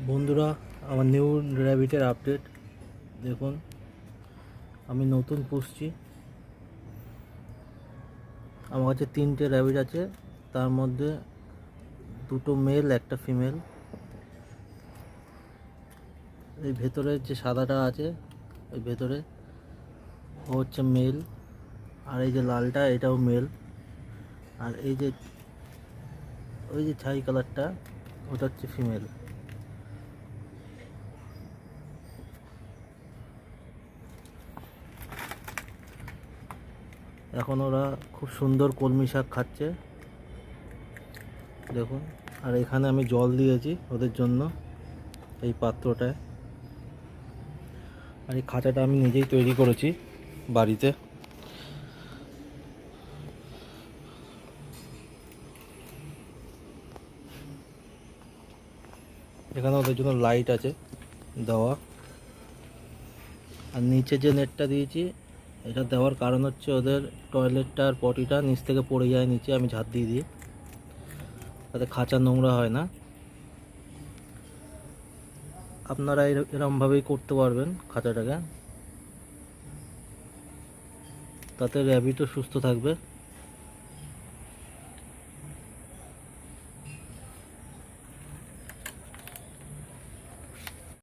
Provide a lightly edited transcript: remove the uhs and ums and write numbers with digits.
বন্ধুরা, আমার new র্যাবিটের update দেখুন। আমি নতুন পুষছি। আমার কাছে 3টে র্যাবিট আছে, তার মধ্যে 2টো মেল, একটা ফিমেল। এই ভেতরে যে সাদাটা আছে, এই ভেতরে ও হচ্ছে মেল, আর এই যে লালটা এটাও মেল, আর এই যে ওই যে ছাই কালারটা ওটা হচ্ছে ফিমেল। এখন ওরা খুব সুন্দর কলমি শাক খাচ্ছে দেখুন। আর এখানে আমি জল দিয়েছি ওদের জন্য এই পাত্রটায়। আর এই খাঁচাটা আমি নিজেই তৈরি করেছি বাড়িতে। এখানে ওদের জন্য লাইট আছে দেওয়া। আর নিচে যে নেটটা দিয়েছি, এটা দেওয়ার কারণ হচ্ছে ওদের টয়লেটটা আর পটিটা নিচ থেকে পড়ে যায় নিচে, আমি ঝাঁট দিয়ে দিই, তাতে খাঁচা নোংরা হয় না। আপনারা এরমভাবেই করতে পারবেন খাঁচাটাকে, তাতে র্যাবিটও সুস্থ থাকবে।